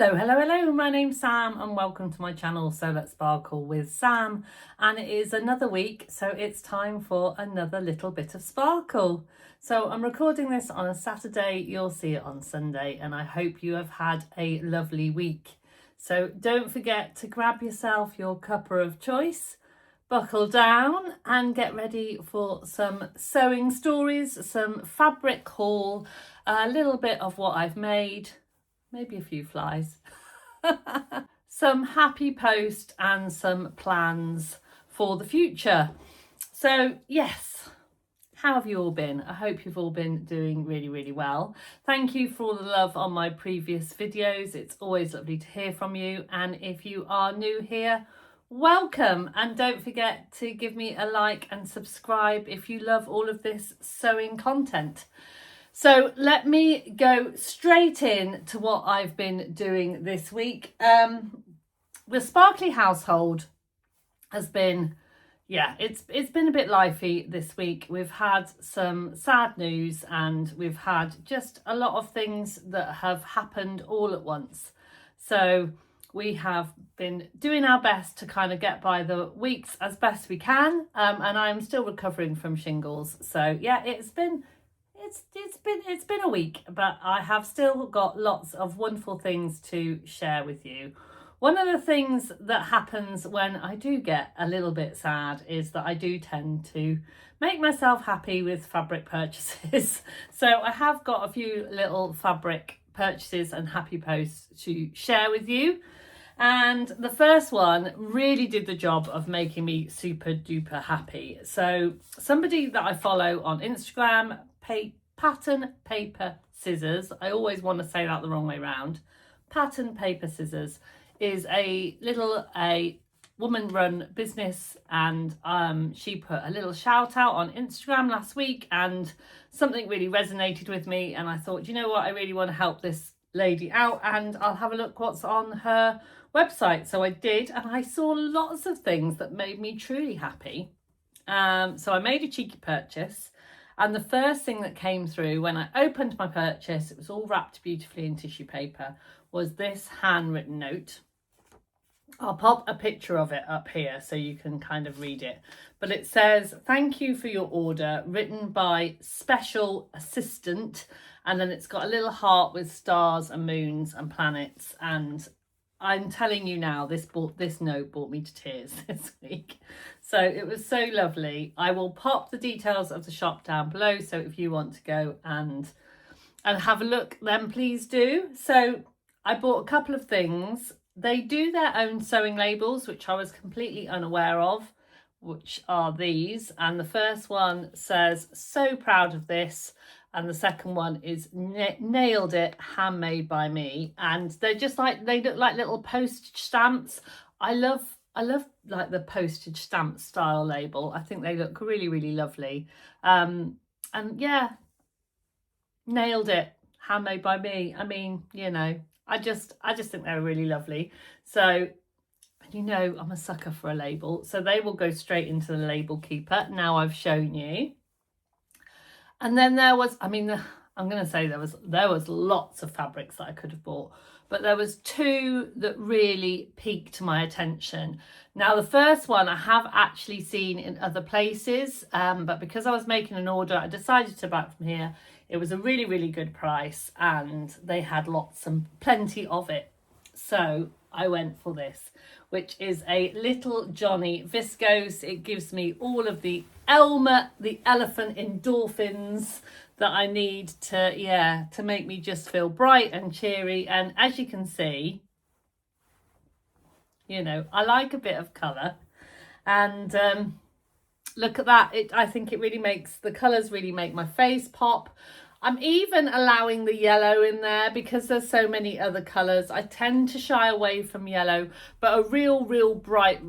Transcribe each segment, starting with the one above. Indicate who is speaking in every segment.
Speaker 1: Hello, my name's Sam and welcome to my channel So Let's Sparkle with Sam, and it is another week, so it's time for another little bit of sparkle. So I'm recording this on a Saturday, you'll see it on Sunday, and I hope you have had a lovely week. So don't forget to grab yourself your cuppa of choice, buckle down and get ready for some sewing stories, some fabric haul, a little bit of what I've made, maybe a few flies, some happy post and some plans for the future. So yes, how have you all been? I hope you've all been doing really well. Thank you for all the love on my previous videos. It's always lovely to hear from you, and if you are new here, welcome, and don't forget to give me a like and subscribe if you love all of this sewing content. So let me go straight in to what I've been doing this week. The Sparkly household has been, it's been a bit lively this week. We've had some sad news and we've had just a lot of things that have happened all at once. So we have been doing our best to kind of get by the weeks as best we can, and I'm still recovering from shingles. So yeah, it's been a week, but I have still got lots of wonderful things to share with you. One of the things that happens when I do get a little bit sad is that I do tend to make myself happy with fabric purchases. So I have got a few little fabric purchases and happy posts to share with you. And the first one really did the job of making me super duper happy. So somebody that I follow on Instagram, Pattern Paper Scissors, I always want to say that the wrong way round. Pattern Paper Scissors is a woman run business, and she put a little shout out on Instagram last week and something really resonated with me, and I thought, you know what, I really want to help this lady out and I'll have a look what's on her website. So I did, and I saw lots of things that made me truly happy. So I made a cheeky purchase, and the first thing that came through when I opened my purchase, it was all wrapped beautifully in tissue paper, was this handwritten note. I'll pop a picture of it up here so you can kind of read it. But it says, "Thank you for your order, written by special assistant." And then it's got a little heart with stars and moons and planets. And I'm telling you now, this note brought me to tears this week. So it was so lovely. I will pop the details of the shop down below, so if you want to go and have a look, then please do. So I bought a couple of things. They do their own sewing labels, which I was completely unaware of, which are these. And the first one says, "So proud of this." And the second one is "Nailed it, handmade by me." And they're just like, they look like little postage stamps. I love like the postage stamp style label. I think they look really lovely. And yeah, nailed it, handmade by me. I mean, you know, I just think they're really lovely. So, you know, I'm a sucker for a label, so they will go straight into the label keeper. Now I've shown you. And then there was, I'm going to say there was lots of fabrics that I could have bought, but there was two that really piqued my attention. Now, the first one I have actually seen in other places, but because I was making an order, I decided to buy it from here. It was a really good price, and they had lots and plenty of it. So I went for this, which is a Little Johnny viscose. It gives me all of the Elmer the elephant endorphins that I need to make me just feel bright and cheery. And as you can see, you know, I like a bit of colour, and look at that. I think it really makes, the colours really make my face pop. I'm even allowing the yellow in there because there's so many other colours. I tend to shy away from yellow, but a real bright,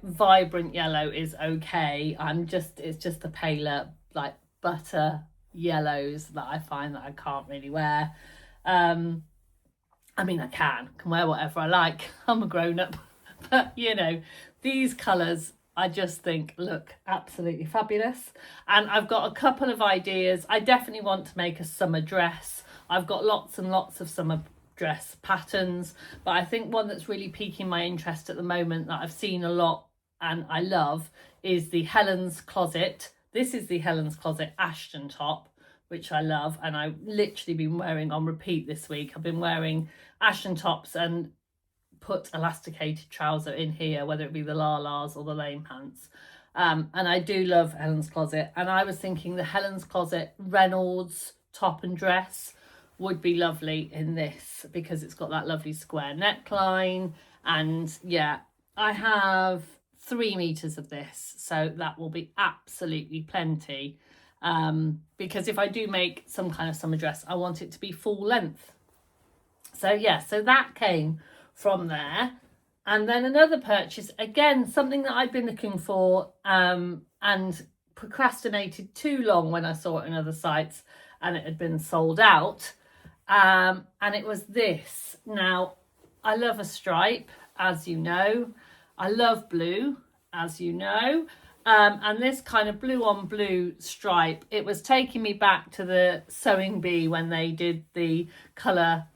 Speaker 1: vibrant yellow is okay. It's just the paler, like butter yellows that I find that I can't really wear. I mean, I can wear whatever I like. I'm a grown up, but you know, these colours I just think look absolutely fabulous. And I've got a couple of ideas. I definitely want to make a summer dress. I've got lots and lots of summer dress patterns, but I think one that's really piquing my interest at the moment that I've seen a lot and I love is the Helen's Closet. This is the Helen's Closet Ashton top, which I love, and I've literally been wearing on repeat this week. I've been wearing Ashton tops and put elasticated trouser in here, whether it be the Lalas or the lane pants. And I do love Helen's Closet, and I was thinking the Helen's Closet Reynolds top and dress would be lovely in this because it's got that lovely square neckline. And yeah, I have 3 meters of this, so that will be absolutely plenty, because if I do make some kind of summer dress, I want it to be full length. So yeah, so that came from there. And then another purchase, again, something that I'd been looking for and procrastinated too long when I saw it in other sites and it had been sold out. And it was this. Now, I love a stripe, as you know. I love blue, as you know. And this kind of blue on blue stripe, it was taking me back to the Sewing Bee when they did the colour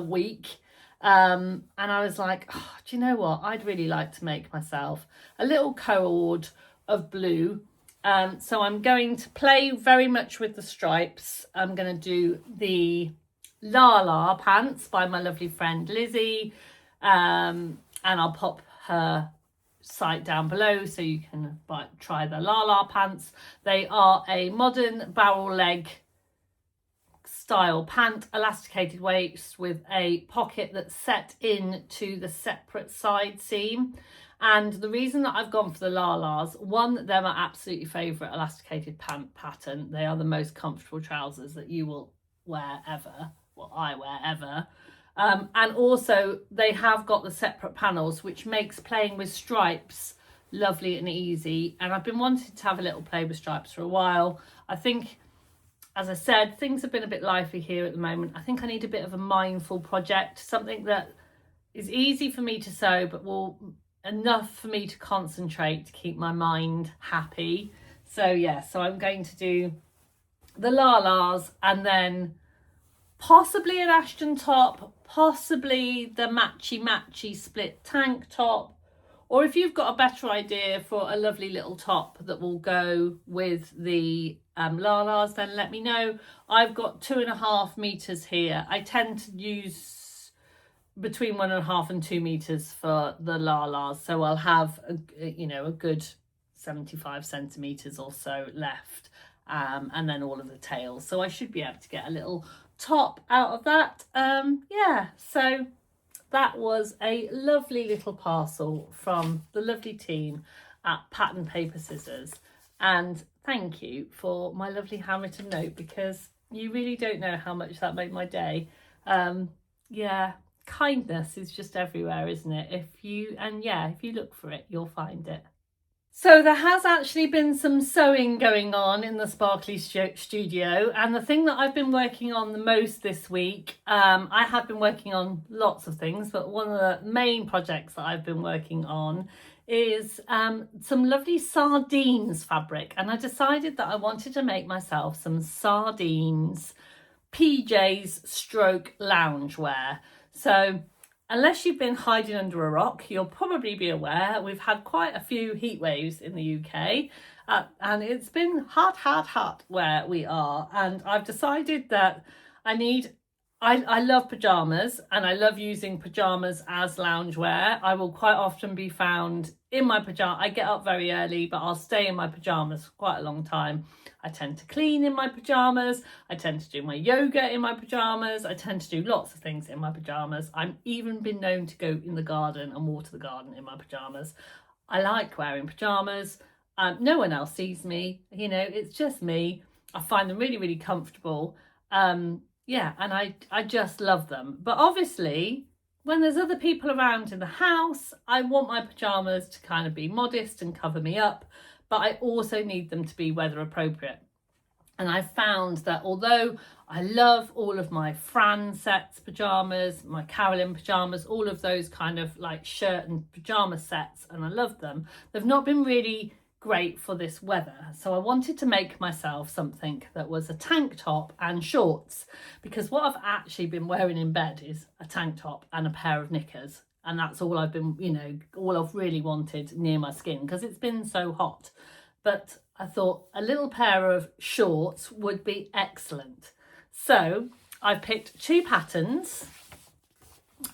Speaker 1: week. And I was like, oh, do you know what? I'd really like to make myself a little cord of blue. So I'm going to play very much with the stripes. I'm going to do the Lala pants by my lovely friend Lizzie. And I'll pop her site down below so you can try the Lala pants. They are a modern barrel leg style pant, elasticated waist with a pocket that's set into the separate side seam. And the reason that I've gone for the Lalas, one, they're my absolutely favourite elasticated pant pattern. They are the most comfortable trousers that you will wear ever, well, I wear ever. And also they have got the separate panels, which makes playing with stripes lovely and easy. And I've been wanting to have a little play with stripes for a while. I think, as I said, things have been a bit lively here at the moment. I think I need a bit of a mindful project, something that is easy for me to sew, but will enough for me to concentrate to keep my mind happy. So yeah, so I'm going to do the Lalas and possibly an Ashton top, possibly the matchy split tank top, or if you've got a better idea for a lovely little top that will go with the Lalas, then let me know. I've got 2.5 meters here. I tend to use between 1.5 and 2 meters for the Lalas, so I'll have a good 75 centimeters or so left, and then all of the tails. So I should be able to get a little top out of that. Yeah, so that was a lovely little parcel from the lovely team at Pattern Paper Scissors, and thank you for my lovely handwritten note, because you really don't know how much that made my day. Yeah, kindness is just everywhere, isn't it? If you look for it, you'll find it. So there has actually been some sewing going on in the Sparkly studio, and the thing that I've been working on the most this week, I have been working on lots of things, but one of the main projects that I've been working on is some lovely sardines fabric, and I decided that I wanted to make myself some sardines PJs stroke loungewear. So unless you've been hiding under a rock, you'll probably be aware we've had quite a few heat waves in the UK, and it's been hot where we are. And I've decided that I love pajamas, and I love using pajamas as loungewear. I will quite often be found in my pajamas. I get up very early, but I'll stay in my pajamas for quite a long time. I tend to clean in my pajamas. I tend to do my yoga in my pajamas. I tend to do lots of things in my pajamas. I've even been known to go in the garden and water the garden in my pajamas. I like wearing pajamas. No one else sees me. It's just me. I find them really, really comfortable. Yeah, and I just love them. But obviously, when there's other people around in the house, I want my pajamas to kind of be modest and cover me up, but I also need them to be weather appropriate. And I found that although I love all of my Fran sets pajamas, my Carolyn pajamas, all of those kind of like shirt and pajama sets, and I love them, they've not been really great for this weather. So I wanted to make myself something that was a tank top and shorts, because what I've actually been wearing in bed is a tank top and a pair of knickers. And that's all I've been, you know, all I've really wanted near my skin because it's been so hot. But I thought a little pair of shorts would be excellent. So I picked 2 patterns.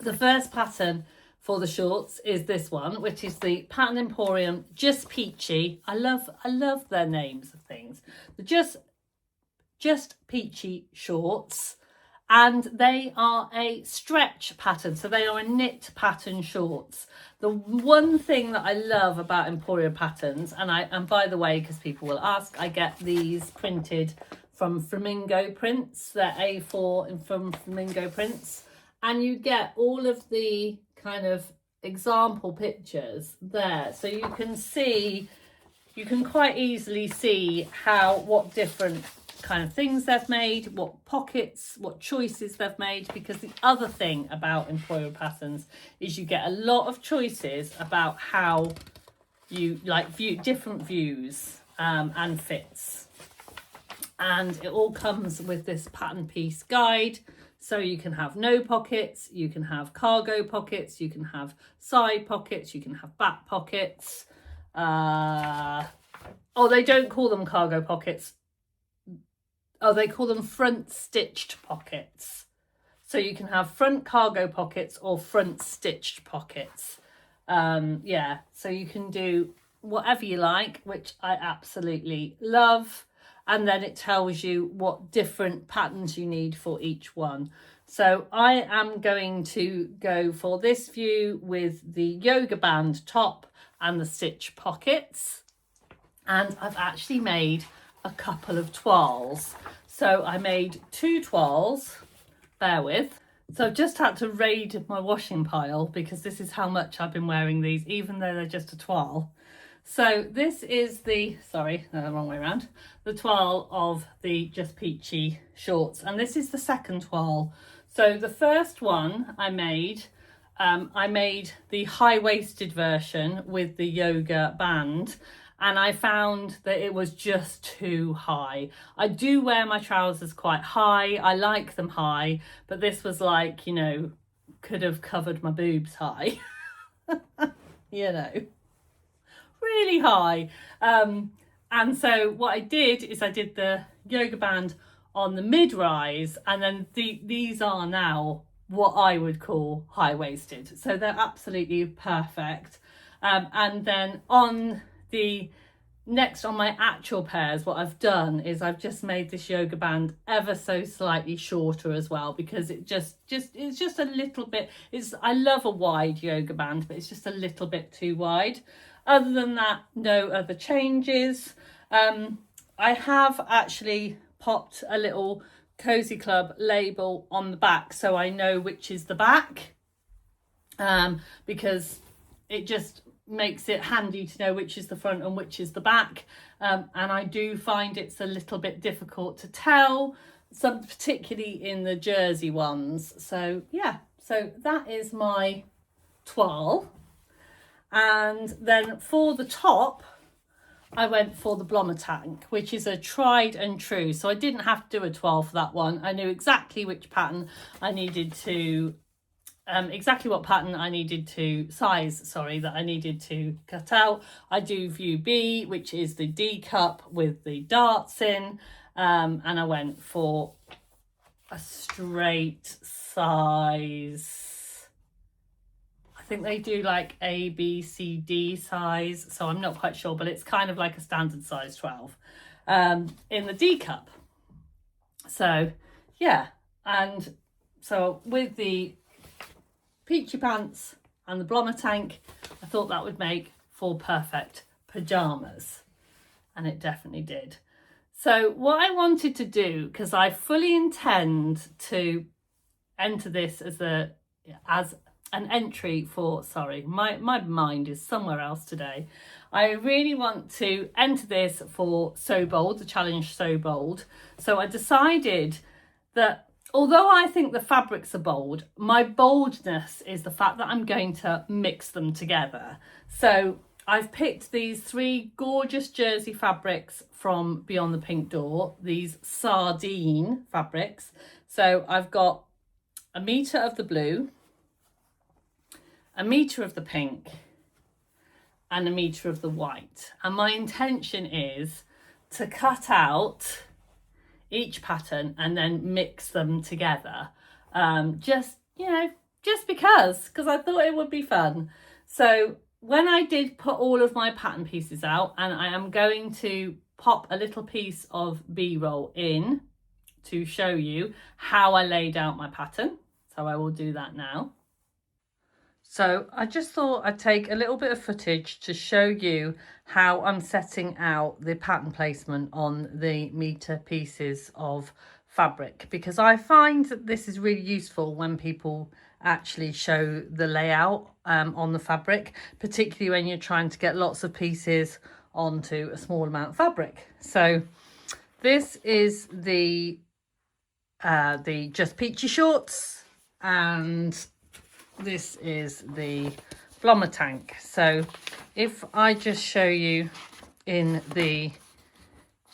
Speaker 1: The first pattern for the shorts is this one, which is the Pattern Emporium Just Peachy. I love their names of things. The Just Peachy shorts, and they are a stretch pattern, so they are a knit pattern shorts. The one thing that I love about Emporium patterns, and by the way, because people will ask, I get these printed from Flamingo Prints. They're A4 and from Flamingo Prints, and you get all of the kind of example pictures there, so you can see, you can quite easily see what different kind of things they've made, what pockets, what choices they've made. Because the other thing about Emporium patterns is you get a lot of choices about how you view different views and fits, and it all comes with this pattern piece guide. So you can have no pockets, you can have cargo pockets, you can have side pockets, you can have back pockets. Oh, they don't call them cargo pockets. Oh, they call them front stitched pockets. So you can have front cargo pockets or front stitched pockets. Yeah, so you can do whatever you like, which I absolutely love. And then it tells you what different patterns you need for each one. So I am going to go for this view with the yoga band top and the stitch pockets. And I've actually made a couple of toiles. So I made 2 toiles, bear with. So I've just had to raid my washing pile because this is how much I've been wearing these, even though they're just a toile. So this is the, sorry, no, the wrong way around, the toile of the Just Peachy shorts. And this is the second toile. So the first one I made the high-waisted version with the yoga band. And I found that it was just too high. I do wear my trousers quite high. I like them high, but this was like, you know, could have covered my boobs high. You know, really high. And so what I did is I did the yoga band on the mid-rise, and then these are now what I would call high-waisted. So they're absolutely perfect. And then on the next, on my actual pairs, what I've done is I've just made this yoga band ever so slightly shorter as well, because it's just a little bit, I love a wide yoga band, but it's just a little bit too wide. Other than that, no other changes. I have actually popped a little Cozy Club label on the back so I know which is the back, because it just makes it handy to know which is the front and which is the back. And I do find it's a little bit difficult to tell, particularly in the jersey ones. So yeah, so that is my toile. And then for the top, I went for the Blomma tank, which is a tried and true. So I didn't have to do a toile for that one. I knew exactly which pattern I needed to, exactly what pattern I needed to, that I needed to cut out. I do view B, which is the D cup with the darts in. And I went for a straight size. I think they do like A, B, C, D size, so I'm not quite sure, but it's kind of like a standard size 12 in the D cup. So yeah, and so with the Peachy pants and the Blomma tank, I thought that would make for perfect pajamas, and it definitely did. So what I wanted to do, because I fully intend to enter this as an entry for, sorry, my mind is somewhere else today. I really want to enter this for So Bold, the challenge So Bold. So I decided that although I think the fabrics are bold, my boldness is the fact that I'm going to mix them together. So I've picked these 3 gorgeous jersey fabrics from Beyond the Pink Door, these Sardine fabrics. So I've got a metre of the blue, a metre of the pink, and a metre of the white. And my intention is to cut out each pattern and then mix them together. Just because I thought it would be fun. So when I did put all of my pattern pieces out, and I am going to pop a little piece of B-roll in to show you how I laid out my pattern. So I will do that now. So I just thought I'd take a little bit of footage to show you how I'm setting out the pattern placement on the metre pieces of fabric, because I find that this is really useful when people actually show the layout on the fabric, particularly when you're trying to get lots of pieces onto a small amount of fabric. So this is the Just Peachy shorts, and this is the Blomma tank. So if I just show you in the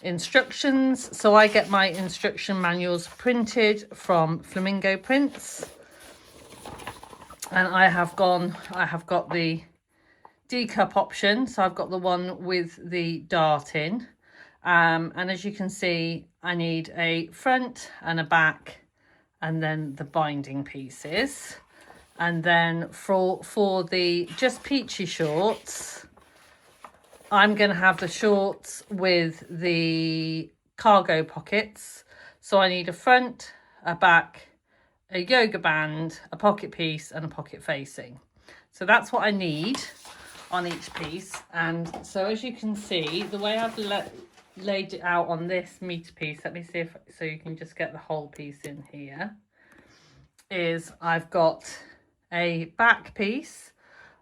Speaker 1: instructions, so I get my instruction manuals printed from Flamingo Prints, and I have got the D-cup option, so I've got the one with the dart in, and as you can see, I need a front and a back, and then the binding pieces. And then for the Just Peachy shorts, I'm going to have the shorts with the cargo pockets. So I need a front, a back, a yoga band, a pocket piece, and a pocket facing. So that's what I need on each piece. And so as you can see, the way I've laid it out on this metre piece, let me see if so you can just get the whole piece in here, is I've got a back piece,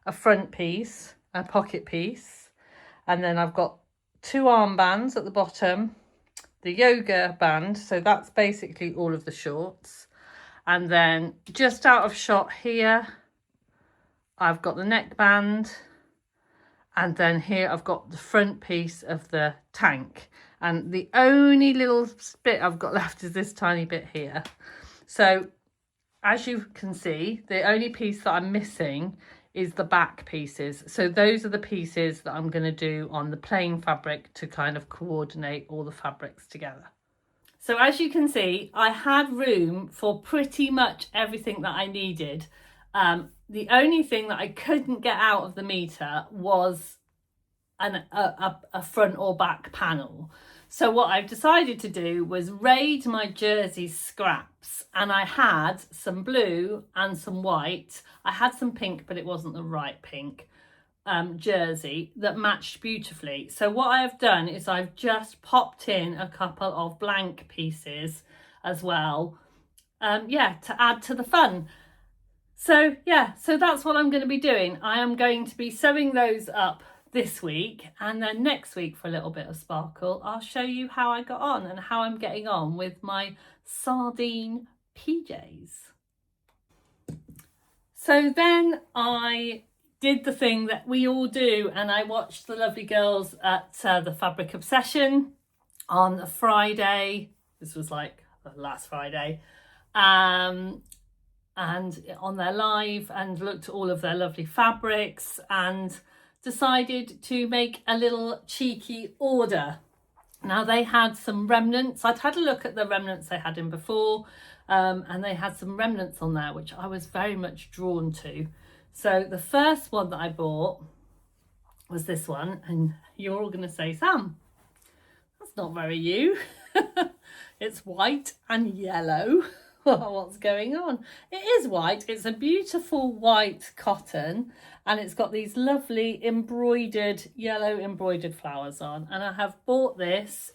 Speaker 1: a front piece, a pocket piece, and then I've got 2 armbands at the bottom, the yoga band, so that's basically all of the shorts, and then just out of shot here I've got the neckband, and then here I've got the front piece of the tank, and the only little bit I've got left is this tiny bit here. So as you can see, the only piece that I'm missing is the back pieces. So those are the pieces that I'm going to do on the plain fabric to kind of coordinate all the fabrics together. So as you can see, I had room for pretty much everything that I needed. The only thing that I couldn't get out of the meter was a front or back panel. So what I've decided to do was raid my jersey scraps, and I had some blue and some white. I had some pink, but it wasn't the right pink jersey that matched beautifully. So what I have done is I've just popped in a couple of blank pieces as well, to add to the fun. So so that's what I'm going to be doing. I am going to be sewing those up this week, and then next week, for a little bit of sparkle, I'll show you how I got on and how I'm getting on with my Sardine PJs. So then I did the thing that we all do, and I watched the lovely girls at the Fabric Obsession on a Friday. This was like last Friday, and on their live, and looked at all of their lovely fabrics and decided to make a little cheeky order. Now they had some remnants. I'd had a look at the remnants they had in before, and they had some remnants on there which I was very much drawn to. So the first one that I bought was this one, and you're all going to say, Sam, that's not very you. It's white and yellow. What's going on? It is white. It's a beautiful white cotton, and it's got these lovely yellow embroidered flowers on, and I have bought this.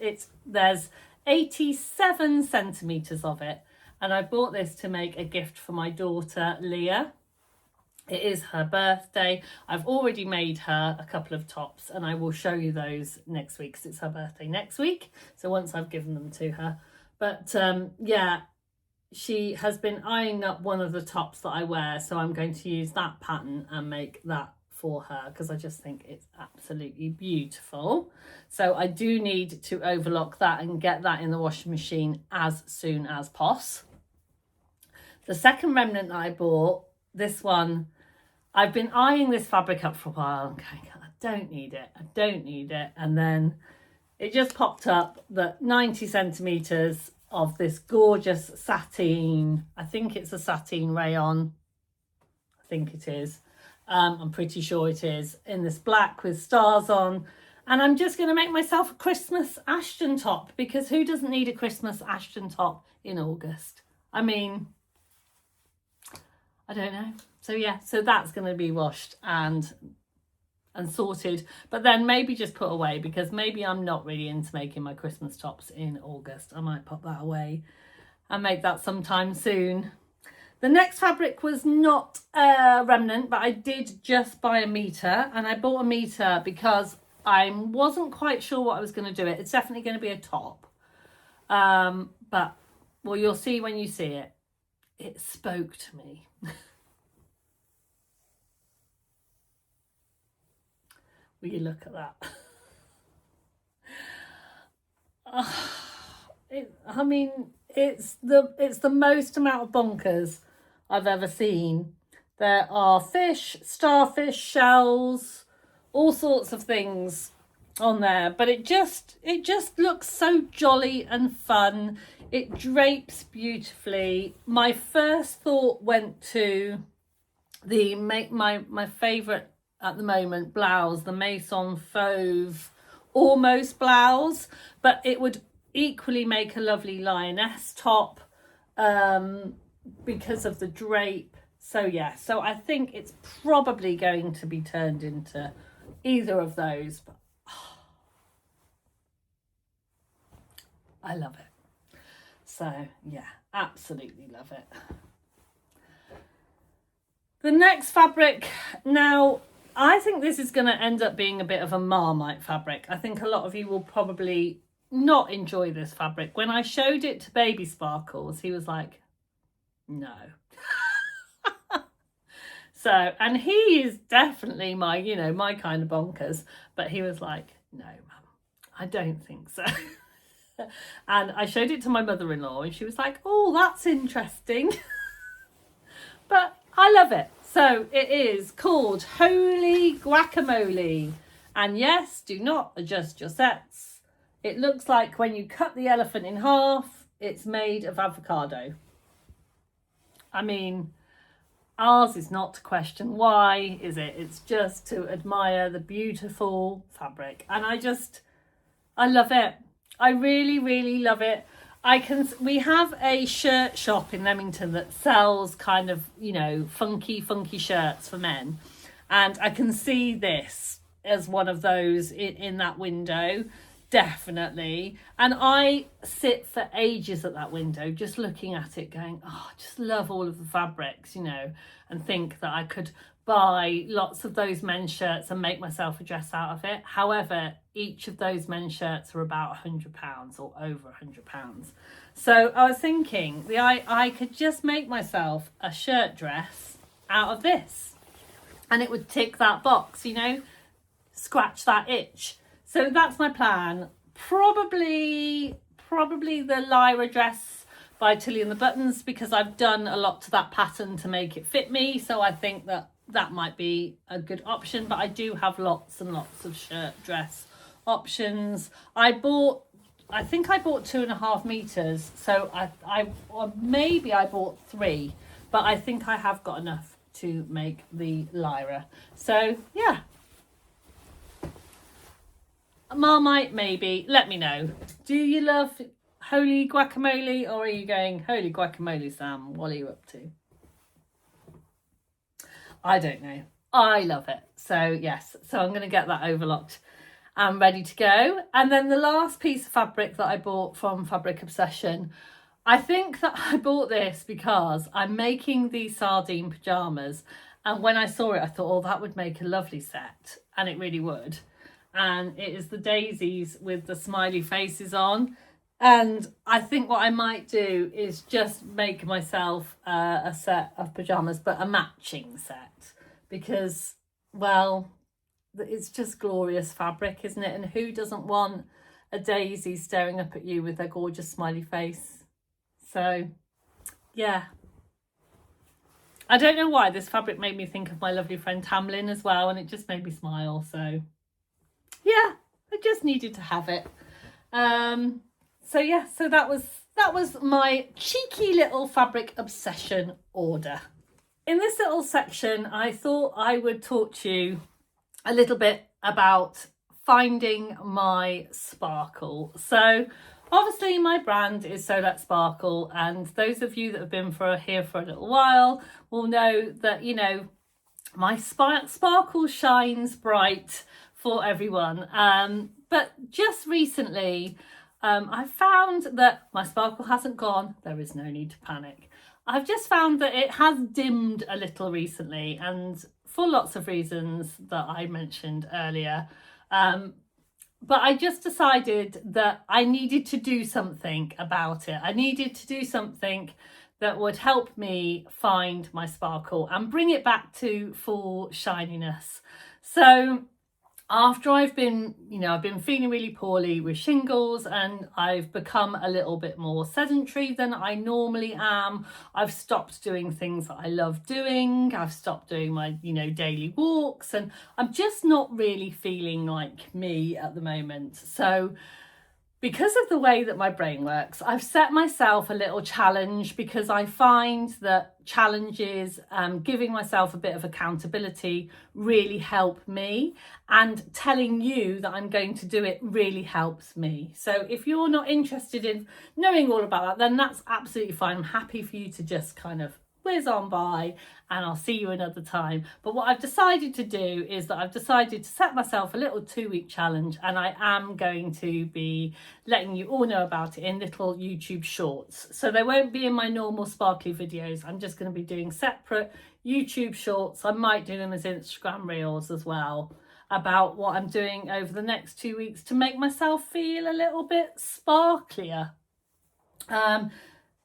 Speaker 1: There's 87 centimeters of it, and I bought this to make a gift for my daughter Leah. It is her birthday. I've already made her a couple of tops, and I will show you those next week because it's her birthday next week, so once I've given them to her. But she has been eyeing up one of the tops that I wear, so I'm going to use that pattern and make that for her because I just think it's absolutely beautiful. So I do need to overlock that and get that in the washing machine as soon as possible. The second remnant that I bought, this one, I've been eyeing this fabric up for a while and going, I don't need it, I don't need it. And then it just popped up that 90 centimetres of this gorgeous sateen, I think it's a sateen rayon, I think it is, I'm pretty sure it is, in this black with stars on. And I'm just going to make myself a Christmas Ashton top, because who doesn't need a Christmas Ashton top in August? I mean, I don't know. So yeah, so that's going to be washed and sorted, but then maybe just put away, because maybe I'm not really into making my Christmas tops in August. I might pop that away and make that sometime soon. The next fabric was not a remnant, but I did just buy a meter, and I bought a meter because I wasn't quite sure what I was going to do it. It's definitely going to be a top, but well, you'll see when you see it. It spoke to me. Will you look at that? I mean, it's the most amount of bonkers I've ever seen. There are fish, starfish, shells, all sorts of things on there, but it just looks so jolly and fun. It drapes beautifully. My first thought went to my favorite at the moment blouse, the Maison Fauve almost blouse, but it would equally make a lovely lioness top because of the drape. So yeah, so I think it's probably going to be turned into either of those, but I love it. So yeah, absolutely love it. The next fabric, now I think this is going to end up being a bit of a Marmite fabric. I think a lot of you will probably not enjoy this fabric. When I showed it to Baby Sparkles, he was like, no. So, and he is definitely my, my kind of bonkers, but he was like, no, Mum, I don't think so. And I showed it to my mother-in-law and she was like, oh, that's interesting. But I love it. So it is called Holy Guacamole. And yes, do not adjust your sets. It looks like when you cut the elephant in half, it's made of avocado. I mean, ours is not to question why, is it? It's just to admire the beautiful fabric. And I love it. I really, really love it. We have a shirt shop in Leamington that sells kind of, funky shirts for men. And I can see this as one of those in that window, definitely. And I sit for ages at that window just looking at it going, oh, I just love all of the fabrics, and think that I could buy lots of those men's shirts and make myself a dress out of it. However, each of those men's shirts are about £100 or over £100. So I was thinking I could just make myself a shirt dress out of this and it would tick that box, scratch that itch. So that's my plan. Probably the Lyra dress by Tilly and the Buttons, because I've done a lot to that pattern to make it fit me. So I think that might be a good option, but I do have lots and lots of shirt dress options. I think I bought 2.5 meters, so maybe I bought 3, but I think I have got enough to make the Lyra. So yeah, Marmite maybe. Let me know. Do you love Holy Guacamole, or are you going, holy guacamole, Sam, what are you up to? I don't know. I love it. So yes, so I'm going to get that overlocked and ready to go. And then the last piece of fabric that I bought from Fabric Obsession, I think that I bought this because I'm making these sardine pajamas. And when I saw it, I thought, oh, that would make a lovely set. And it really would. And it is the daisies with the smiley faces on. And I think what I might do is just make myself a set of pajamas, but a matching set, because well, it's just glorious fabric, isn't it? And who doesn't want a daisy staring up at you with their gorgeous smiley face? So yeah, I don't know why this fabric made me think of my lovely friend Tamlin as well, and it just made me smile. So yeah, I just needed to have it. So yeah, so that was my cheeky little fabric obsession order. In this little section, I thought I would talk to you a little bit about finding my sparkle. So obviously my brand is So Let's Sparkle, and those of you that have been here for a little while will know that, you know, my sparkle shines bright for everyone. But just recently, I found that my sparkle hasn't gone. There is no need to panic. I've just found that it has dimmed a little recently, and for lots of reasons that I mentioned earlier. But I just decided that I needed to do something about it. I needed to do something that would help me find my sparkle and bring it back to full shininess. So after I've been feeling really poorly with shingles, and I've become a little bit more sedentary than I normally am. I've stopped doing things that I love doing. I've stopped doing my, daily walks, and I'm just not really feeling like me at the moment. So because of the way that my brain works, I've set myself a little challenge, because I find that challenges, giving myself a bit of accountability, really help me, and telling you that I'm going to do it really helps me. So if you're not interested in knowing all about that, then that's absolutely fine. I'm happy for you to just kind of whiz on by, and I'll see you another time. But what I've decided to do is that I've decided to set myself a little 2-week challenge, and I am going to be letting you all know about it in little YouTube shorts. So they won't be in my normal sparkly videos. I'm just going to be doing separate YouTube shorts. I might do them as Instagram reels as well, about what I'm doing over the next 2 weeks to make myself feel a little bit sparklier.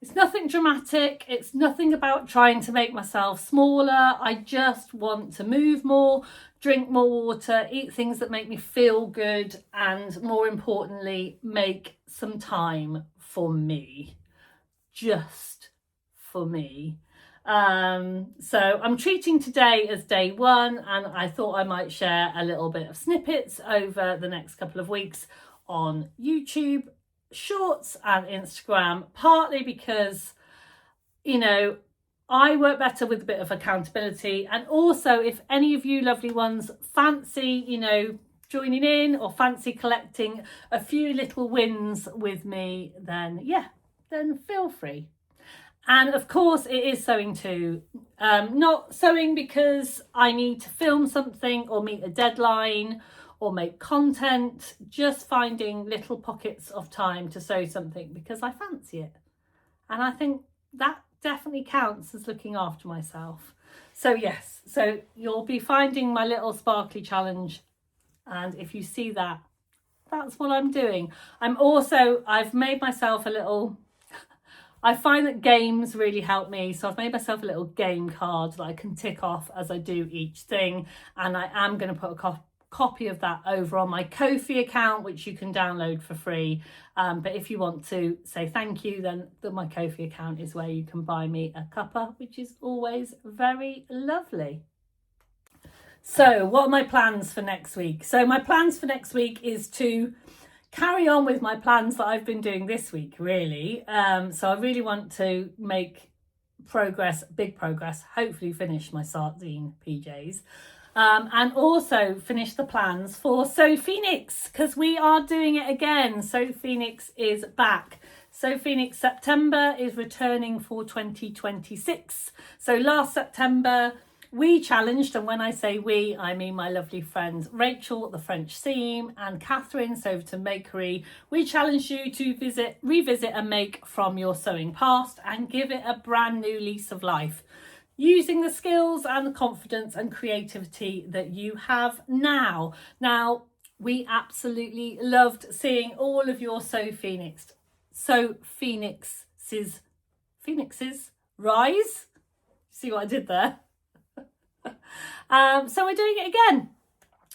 Speaker 1: It's nothing dramatic. It's nothing about trying to make myself smaller. I just want to move more, drink more water, eat things that make me feel good, and more importantly, make some time for me. Just for me. So I'm treating today as day one, and I thought I might share a little bit of snippets over the next couple of weeks on YouTube Shorts and Instagram, partly because I work better with a bit of accountability, and also if any of you lovely ones fancy joining in or fancy collecting a few little wins with me, then feel free. And of course it is sewing too. Not sewing because I need to film something or meet a deadline or make content, just finding little pockets of time to sew something because I fancy it. And I think that definitely counts as looking after myself. So yes, so you'll be finding my little sparkly challenge. And if you see that, that's what I'm doing. I've made myself a little, I find that games really help me. So I've made myself a little game card that I can tick off as I do each thing. And I am going to put a copy of that over on my Ko-fi account, which you can download for free. But if you want to say thank you, then my Ko-fi account is where you can buy me a cuppa, which is always very lovely. So what are my plans for next week? So my plans for next week is to carry on with my plans that I've been doing this week, really. So I really want to make big progress, hopefully finish my Sardine PJs. And also finish the plans for Sew Phoenix, because we are doing it again. Sew Phoenix is back. Sew Phoenix September is returning for 2026. So last September we challenged, and when I say we, I mean my lovely friends Rachel at the French Seam and Catherine Soverton Makery. We challenged you to revisit a make from your sewing past and give it a brand new lease of life, using the skills and the confidence and creativity that you have now. Now, we absolutely loved seeing all of your Sew Phoenixes rise. See what I did there? So we're doing it again.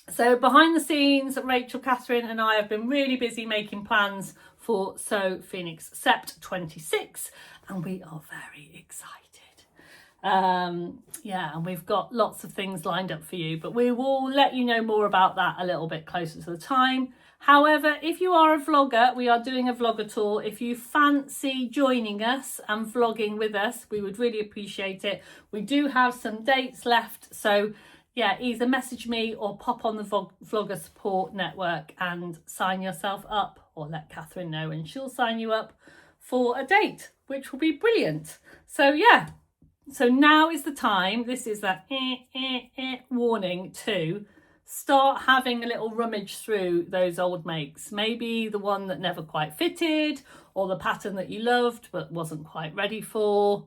Speaker 1: So behind the scenes, Rachel, Catherine and I have been really busy making plans for So Phoenix Sept 26, and we are very excited. Yeah, and we've got lots of things lined up for you, but we will let you know more about that a little bit closer to the time. However, if you are a vlogger, we are doing a vlogger tour. If you fancy joining us and vlogging with us, we would really appreciate it. We do have some dates left, so yeah, either message me or pop on the Vlogger Support Network and sign yourself up, or let Catherine know and she'll sign you up for a date, which will be brilliant. So yeah, so now is the time. This is that warning to start having a little rummage through those old makes. Maybe the one that never quite fitted, or the pattern that you loved but wasn't quite ready for.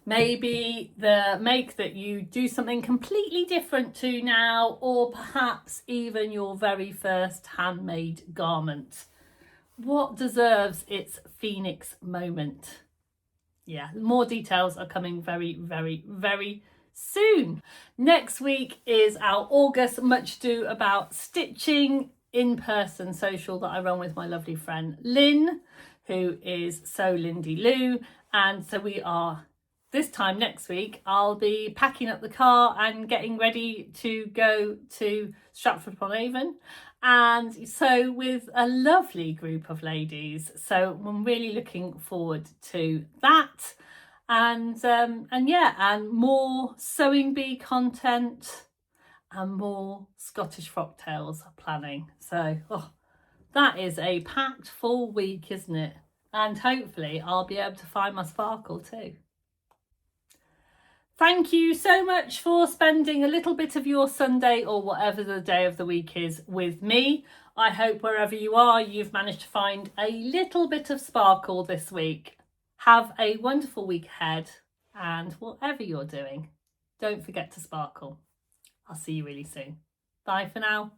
Speaker 1: Maybe the make that you do something completely different to now, or perhaps even your very first handmade garment. What deserves its Phoenix moment? Yeah, more details are coming very, very, very soon. Next week is our August Much Ado About Stitching in-person social that I run with my lovely friend Lynn, who is So Lindy Lou. And so we are, this time next week, I'll be packing up the car and getting ready to go to Stratford-upon-Avon. And so with a lovely group of ladies. So I'm really looking forward to that. And yeah, and more sewing bee content and more Scottish frock tales planning. So that is a packed full week, isn't it? And hopefully I'll be able to find my sparkle too. Thank you so much for spending a little bit of your Sunday, or whatever the day of the week is, with me. I hope wherever you are, you've managed to find a little bit of sparkle this week. Have a wonderful week ahead, and whatever you're doing, don't forget to sparkle. I'll see you really soon. Bye for now.